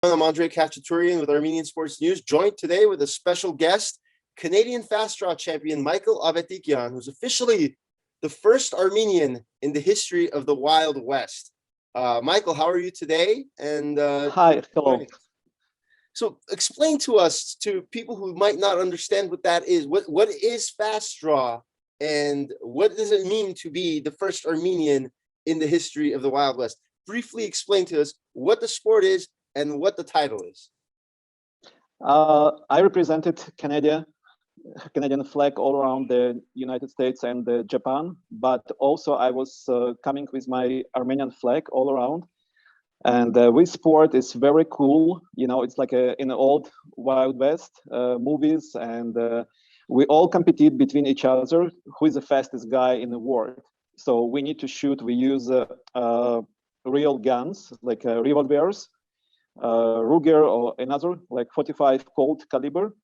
I'm Khatchaturian with Armenian Sports News, joined today with a special guest, Canadian fast draw champion Michael Avetikyan, who's officially the first Armenian in the history of the Wild West. Michael, how are you today? And Hi, hello. So explain to us, to people who might not understand what that is, what is fast draw and what does it mean to be the first Armenian in the history of the Wild West? Briefly explain to us what the sport is and what the title is. I represented Canadian flag all around the United States and Japan, but also I was coming with my Armenian flag all around. And this sport is very cool. You know, it's like in the old Wild West movies, and we all competed between each other. Who is the fastest guy in the world? So we need to shoot. We use real guns like revolvers, Ruger or another like 45 Colt caliber,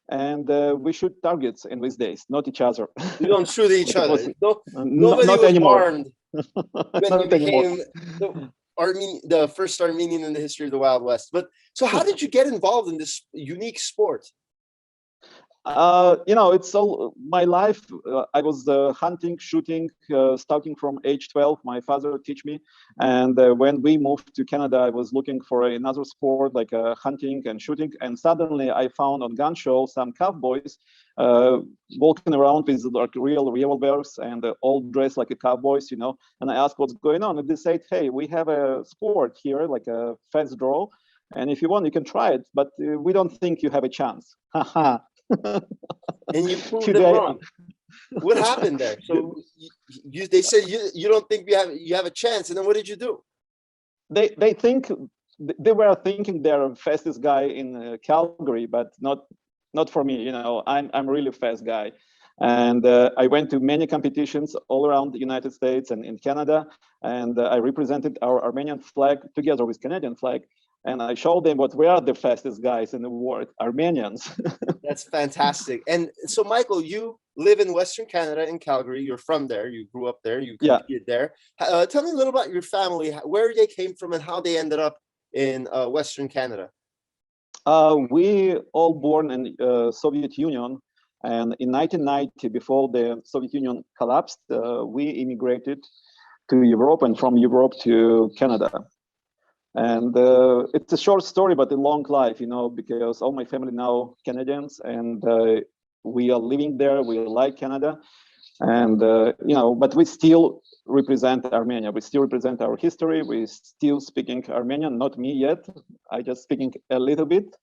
and we shoot targets in these days, not each other. You don't shoot each other. Nobody was anymore. Armed when you became the first Armenian in the history of the Wild West. But so, how did you get involved in this unique sport? You know, it's all my life. I was hunting, shooting, starting from age 12. My father taught me, and when we moved to Canada, I was looking for another sport like hunting and shooting. And suddenly, I found on gun show some cowboys walking around with like real revolvers and all dressed like a cowboys, you know. And I asked what's going on, and they said, "Hey, we have a sport here, like a fast draw, and if you want, you can try it, but we don't think you have a chance." Haha. And you proved them wrong. What happened there? So they said you don't think you have a chance, and then what did you do? They were thinking they're the fastest guy in Calgary, but not for me. You know, I'm really fast guy, and I went to many competitions all around the United States and in Canada, and I represented our Armenian flag together with Canadian flag. And I showed them what we are the fastest guys in the world, Armenians. That's fantastic. And so, Michael, you live in Western Canada in Calgary. You're from there. You grew up there. You competed there. Tell me a little about your family, where they came from and how they ended up in Western Canada. We all born in Soviet Union. And in 1990, before the Soviet Union collapsed, we immigrated to Europe and from Europe to Canada. And it's a short story, but a long life, you know, because all my family now Canadians, and we are living there. We like Canada, and you know, but we still represent Armenia. We still represent our history. We still speaking Armenian. Not me yet. I just speaking a little bit,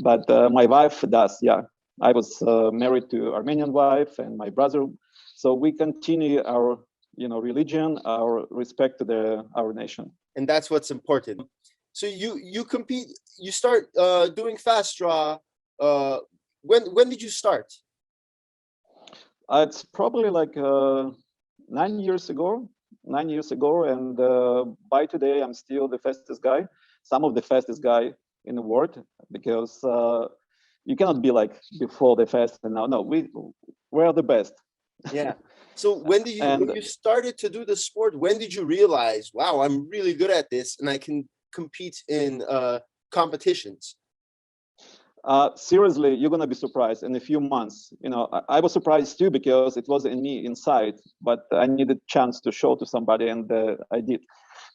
but my wife does. Yeah, I was married to Armenian wife and my brother, so we continue our religion, our respect to our nation. And that's what's important. So you compete, you start doing fast draw. When did you start? It's probably like 9 years ago. 9 years ago, and by today I'm still the fastest guy. Some of the fastest guy in the world, because you cannot be like before the fast and now. No, we're the best. Yeah. So when you started to do the sport, when did you realize, wow, I'm really good at this and I can compete in competitions? Seriously, you're gonna be surprised in a few months. You know, I was surprised too, because it was in me inside, but I needed a chance to show to somebody, and I did.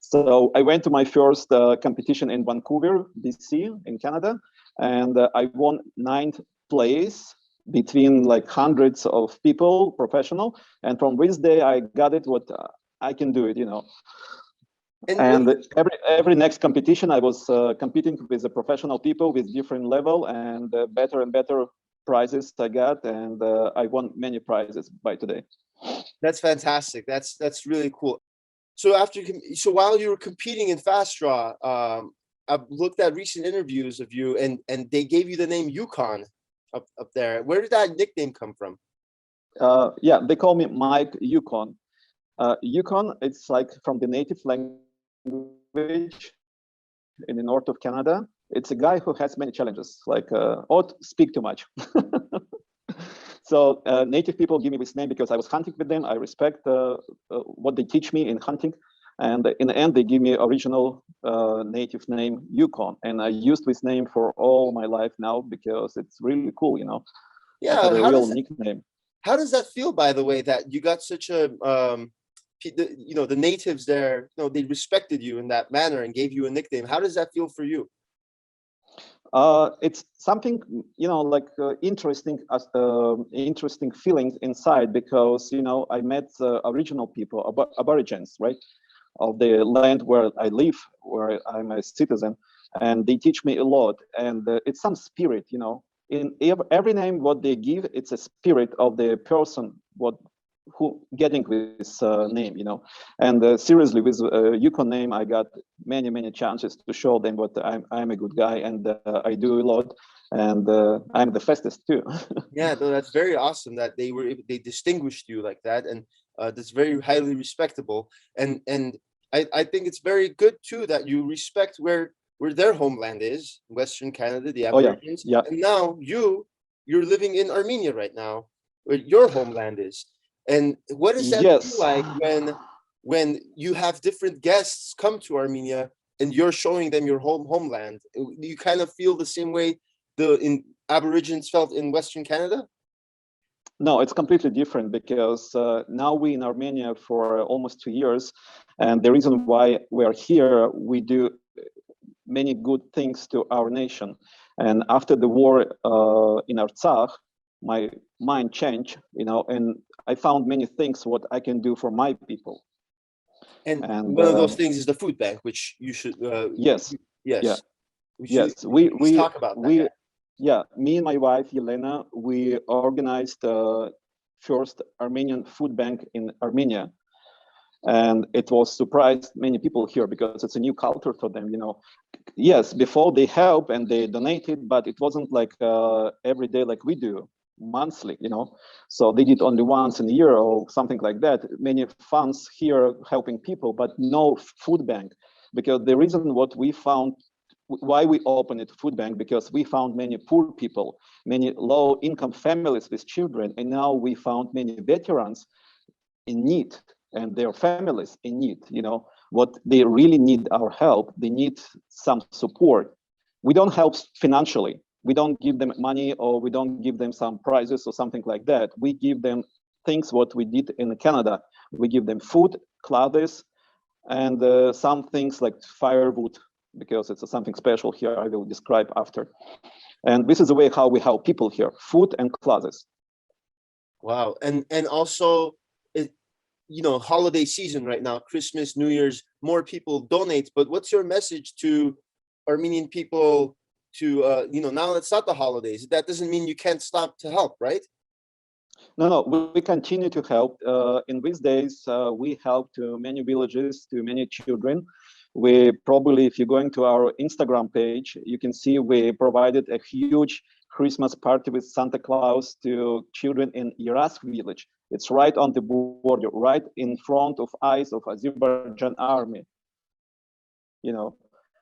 So I went to my first competition in Vancouver, BC, in Canada, and I won 9th place between like hundreds of people, professional. And from this day, I got it, what I can do it, you know. And every next competition, I was competing with the professional people with different level, and better and better prizes I got, and I won many prizes by today. That's fantastic. That's really cool. So while you were competing in fast draw, I've looked at recent interviews of you, and they gave you the name Yukon up there. Where did that nickname come from? Yeah, they call me Mike Yukon. Yukon, it's like from the native language in the north of Canada. It's a guy who has many challenges, like or speak too much. So native people give me this name because I was hunting with them. I respect what they teach me in hunting, and in the end, they give me original native name Yukon, and I used this name for all my life now because it's really cool, you know. I have Yeah, a real nickname. how does that feel, by the way, that you got such a the natives there, they respected you in that manner and gave you a nickname. How does that feel for you? It's something, like interesting feelings inside, because I met original people, aborigines, right, of the land where I live, where I'm a citizen, and they teach me a lot. And it's some spirit, in every name what they give, it's a spirit of the person who getting this name, and seriously, with Yukon name, I got many chances to show them what I'm a good guy, and I do a lot, and I'm the fastest too. Yeah, no, that's very awesome that they distinguished you like that, and that's very highly respectable. And I think it's very good too that you respect where their homeland is, Western Canada, the Aborigines. Yeah. And now you're living in Armenia right now, where your homeland is. And what does that feel Yes. like when you have different guests come to Armenia and you're showing them your homeland? You kind of feel the same way the Aborigines felt in Western Canada? No, it's completely different, because now we in Armenia for almost 2 years, and the reason why we are here, we do many good things to our nation. And after the war in Artsakh, my mind changed, and I found many things what I can do for my people. And one of those things is the food bank, which you should. Yes. Yeah. Yes. We talk about that. Me and my wife Yelena, we organized first Armenian food bank in Armenia, and it was surprised many people here because it's a new culture for them. Yes, before they help and they donated, but it wasn't like every day like we do, monthly. So they did only once in a year or something like that. Many funds here helping people, but no food bank, because the reason what we found, why we opened it food bank, because we found many poor people, many low income families with children, and now we found many veterans in need and their families in need. What they really need our help, they need some support. We don't help financially, we don't give them money, or we don't give them some prizes or something like that. We give them things what we did in Canada. We give them food, clothes, and some things like firewood, because it's something special here I will describe after. And this is the way how we help people here: food and clothes. Wow. And also, holiday season right now, Christmas, New Year's, more people donate. But what's your message to Armenian people to, now it's not the holidays. That doesn't mean you can't stop to help, right? No, we continue to help. In these days, we help to many villages, to many children. We probably, if you're going to our Instagram page, you can see we provided a huge Christmas party with Santa Claus to children in Irask village. It's right on the border, right in front of eyes of Azerbaijan army.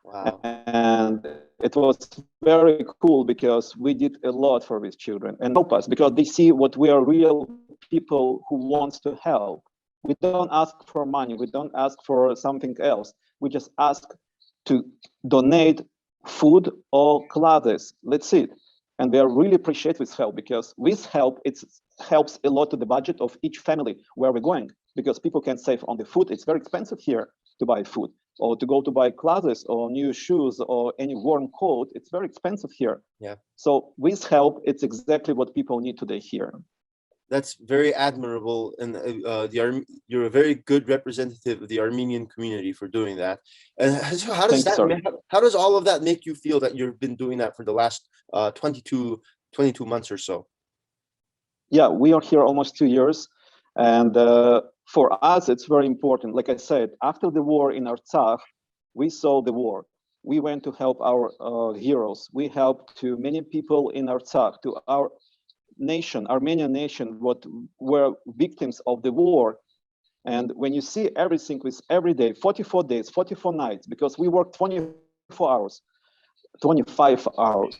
Wow. And it was very cool because we did a lot for these children and help us, because they see what we are, real people who wants to help. We don't ask for money, we don't ask for something else. We just ask to donate food or clothes. Let's see it. And we are really appreciate this help, because with help, it helps a lot to the budget of each family where we're going, because people can save on the food. It's very expensive here to buy food, or to go to buy clothes or new shoes or any warm coat. It's very expensive here. Yeah. So with help, it's exactly what people need today here. That's very admirable, and you're a very good representative of the Armenian community for doing that. And so how does all of that make you feel that you've been doing that for the last 22 months or so? Yeah, we are here almost 2 years, and for us, it's very important. Like I said, after the war in Artsakh, we saw the war. We went to help our heroes. We helped to many people in Artsakh, to our nation, Armenian nation, what were victims of the war. And when you see everything with every day, 44 days, 44 nights, because we worked 24 hours, 25 hours,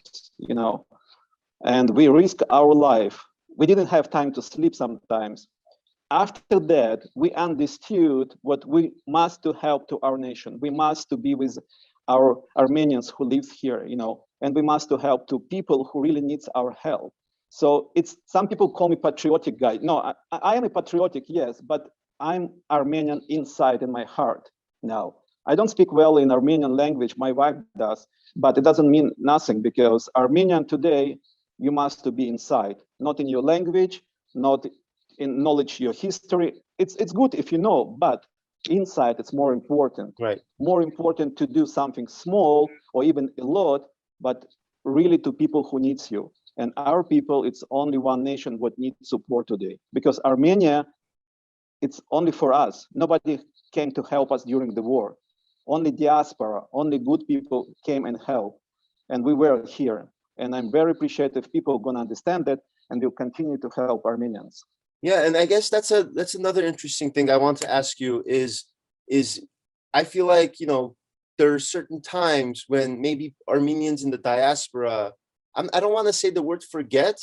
and we risk our life. We didn't have time to sleep sometimes. after that, we understood what we must to help to our nation. We must to be with our Armenians who live here, you know, and we must to help to people who really needs our help. So it's, some people call me patriotic guy. No, I am a patriotic, yes, but I'm Armenian inside in my heart now. I don't speak well in Armenian language, my wife does, but it doesn't mean nothing, because Armenian today, you must to be inside, not in your language, not in knowledge your history. It's good if you know, but inside it's more important. Right. More important to do something small or even a lot, but really to people who needs you. And our people, it's only one nation what needs support today, because Armenia, it's only for us. Nobody came to help us during the war. Only diaspora, only good people came and helped, and we were here. And I'm very appreciative people gonna understand that and will continue to help Armenians. Yeah, and I guess that's another interesting thing I want to ask you is I feel like, you know, there are certain times when maybe Armenians in the diaspora, I don't want to say the word forget,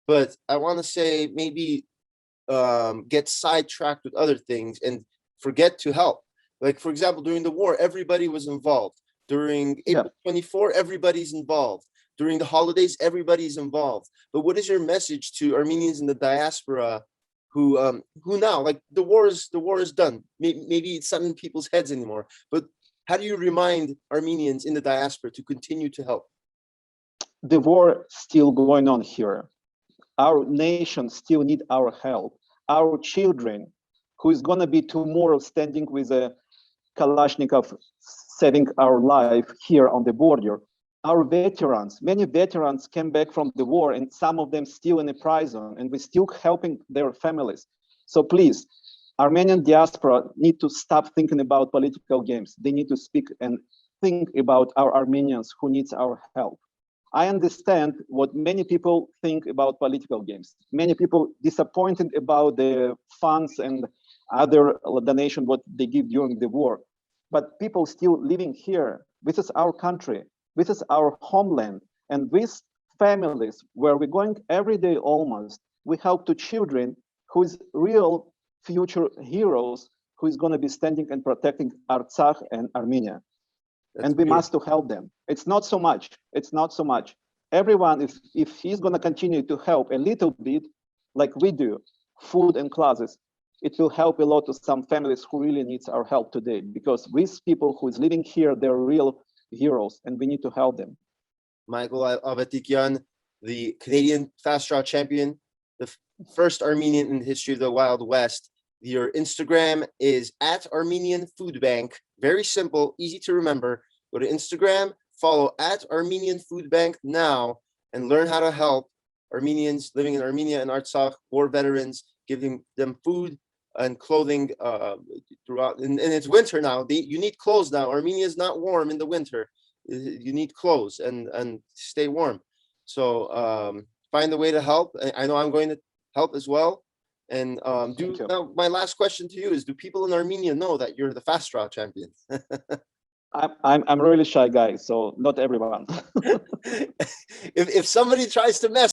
but I want to say maybe get sidetracked with other things and forget to help. Like, for example, during the war, everybody was involved. During April 24, everybody's involved. During the holidays, everybody's involved. But what is your message to Armenians in the diaspora who now, like, the war is done. Maybe it's not in people's heads anymore. But how do you remind Armenians in the diaspora to continue to help? The war still going on here. Our nation still need our help. Our children, who is gonna be tomorrow standing with a Kalashnikov saving our life here on the border. Our veterans, many veterans came back from the war, and some of them still in a prison, and we're still helping their families. So please, Armenian diaspora need to stop thinking about political games. They need to speak and think about our Armenians who needs our help. I understand what many people think about political games. Many people disappointed about the funds and other donation what they give during the war. But people still living here. This is our country. This is our homeland. And these families, where we're going every day almost, we help to children who is real future heroes, who is going to be standing and protecting Artsakh and Armenia. That's and we beautiful. must to help them. It's not so much. It's not so much. Everyone, if he's going to continue to help a little bit, like we do, food and classes, it will help a lot to some families who really needs our help today, because these people who is living here, they're real heroes, and we need to help them. Michael Avetikyan, the Canadian fast draw champion, the first Armenian in the history of the Wild West. Your Instagram is at Armenian Food Bank. Very simple, easy to remember. Go to Instagram, follow at Armenian Food Bank now, and learn how to help Armenians living in Armenia and Artsakh, war veterans, giving them food and clothing throughout. And it's winter now. You need clothes now. Armenia is not warm in the winter. You need clothes and stay warm. So find a way to help. I know I'm going to help as well. And now my last question to you is: do people in Armenia know that you're the fast draw champion? I'm a really shy guy, so not everyone. If somebody tries to mess